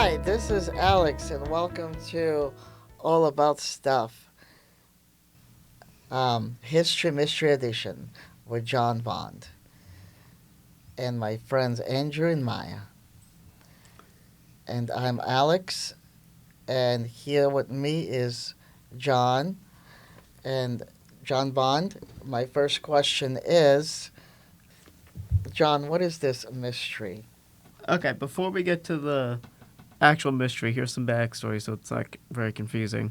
Hi, this is Alex, and welcome to All About Stuff, History Mystery Edition with John Bond and my friends Andrew and Maya. And I'm Alex, and here with me is John. And John Bond, my first question is John, what is this mystery? Okay, before we get to the actual mystery, here's some backstory so it's not very confusing.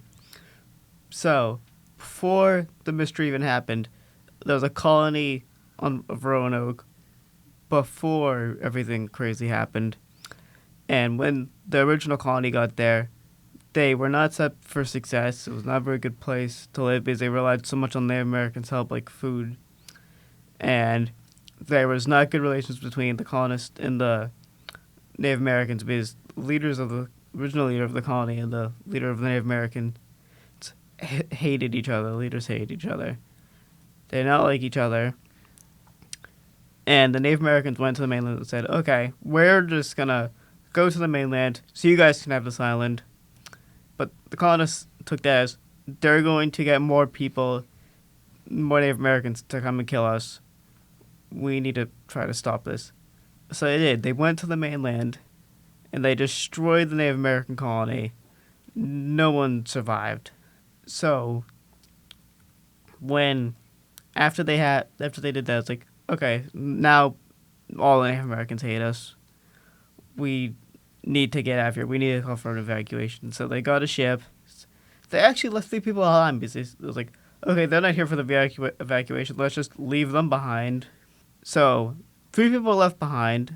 So, before the mystery even happened, there was a colony of Roanoke before everything crazy happened. And when the original colony got there, they were not set for success. It was not a very good place to live because they relied so much on Native Americans' help, like food. And there was not good relations between the colonists and the Native Americans because the original leader of the colony and the leader of the Native Americans hated each other. The leaders hated each other. They did not like each other. And the Native Americans went to the mainland and said, okay, we're just going to go to the mainland so you guys can have this island. But the colonists took that as they're going to get more people, more Native Americans to come and kill us. We need to try to stop this. So they did. They went to the mainland and they destroyed the Native American colony. No one survived. So after they did that, it's like, okay, now all the Native Americans hate us. We need to get out of here. We need to call for an evacuation. So they got a ship. They actually left 3 people behind because it was like, okay, they're not here for the evacuation. Let's just leave them behind. So 3 people were left behind,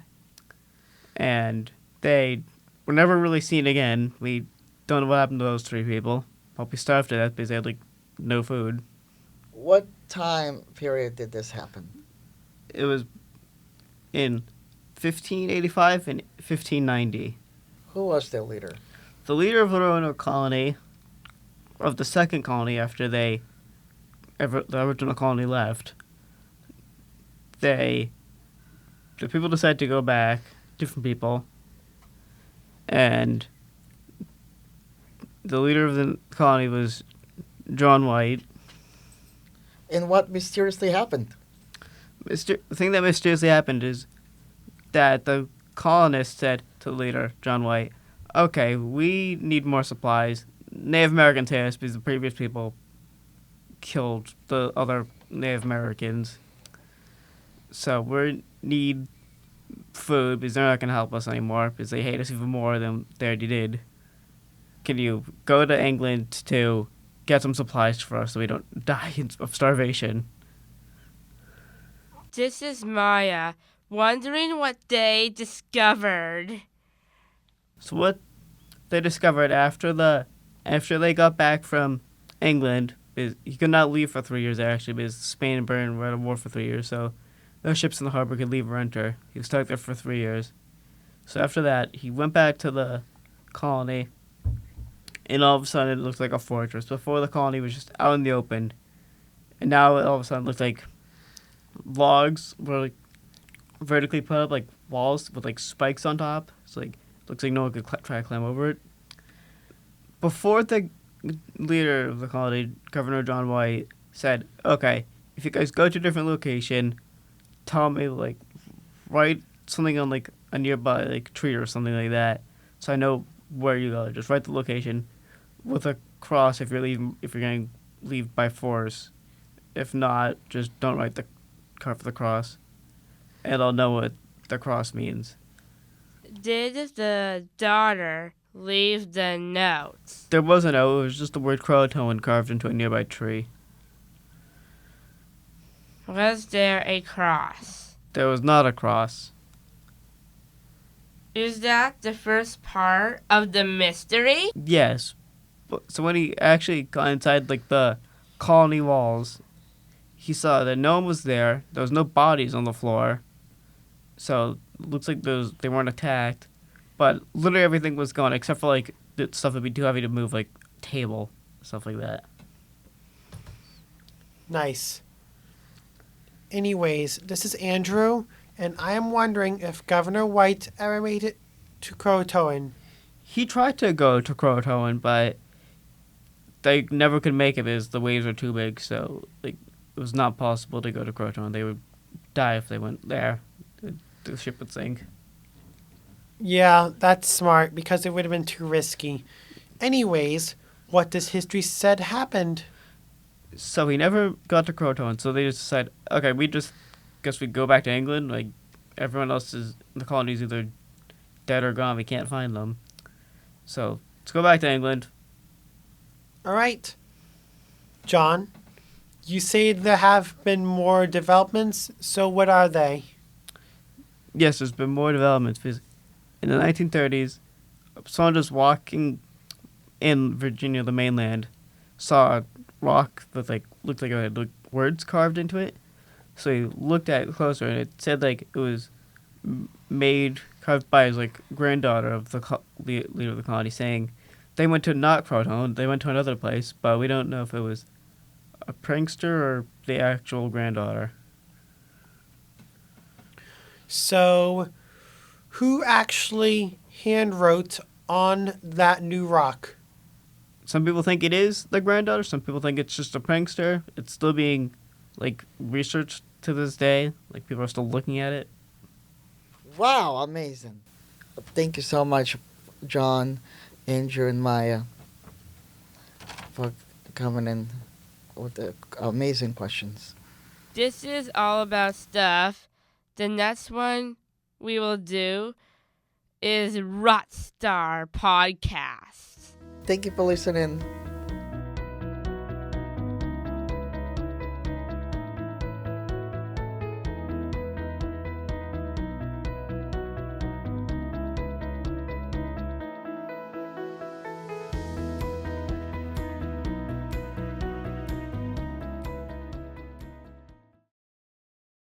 and they were never really seen again. We don't know what happened to those 3 people. Probably starved to death because they had, no food. What time period did this happen? It was in 1585 and 1590. Who was their leader? The leader of the Roanoke colony, of the second colony after the original colony left, the people decided to go back, different people, and the leader of the colony was John White. And what mysteriously happened? The thing that mysteriously happened is that the colonists said to the leader, John White, okay, we need more supplies. Native Americans hate us because the previous people killed the other Native Americans. So we need food because they're not going to help us anymore because they hate us even more than they already did. Can you go to England to get some supplies for us so we don't die of starvation? This is Maya, wondering what they discovered. So what they discovered after they got back from England, is he could not leave for 3 years actually because Spain and Britain were at war for 3 years, so no ships in the harbor could leave or enter. He was stuck there for 3 years. So after that, he went back to the colony, and all of a sudden it looked like a fortress. Before, the colony was just out in the open, and now all of a sudden it looked like logs were vertically put up like walls with spikes on top. So looks like no one could try to climb over it. Before, the leader of the colony, Governor John White, said, okay, if you guys go to a different location, tell me, write something on, a nearby, tree or something like that, so I know where you go. Just write the location with a cross if you're going to leave by force. If not, just don't carve the cross, and I'll know what the cross means. Did the daughter leave the note? There was a note. It was just the word Croatoan carved into a nearby tree. Was there a cross? There was not a cross. Is that the first part of the mystery? Yes. So when he actually got inside, the colony walls, he saw that no one was there. There was no bodies on the floor. So it looks like they weren't attacked. But literally everything was gone except for, the stuff that would be too heavy to move, like table, stuff like that. Nice. Anyways, this is Andrew, and I am wondering if Governor White ever made it to Croatoan. He tried to go to Croatoan, but they never could make it because the waves were too big. So like it was not possible to go to Croatoan. They would die if they went there. The ship would sink. Yeah, that's smart because it would have been too risky. Anyways, what does history said happened? So he never got to Croatoan. So they just decided, okay, we just guess we go back to England. Like everyone else is the colony's either dead or gone. We can't find them. So let's go back to England. All right. John, you say there have been more developments, so what are they? Yes, there's been more developments. In the 1930s, someone just walking in Virginia, the mainland, saw a rock that looked like it had words carved into it. So he looked at it closer, and it said it was carved by his granddaughter of the leader of the colony, saying they went to not Croton, they went to another place, but we don't know if it was a prankster or the actual granddaughter. So, who actually handwrote on that new rock? Some people think it is the granddaughter. Some people think it's just a prankster. It's still being researched to this day. People are still looking at it. Wow, amazing. Thank you so much, John, Andrew, and Maya, for coming in with the amazing questions. This is all about stuff. The next one we will do is Rockstar Podcast. Thank you for listening.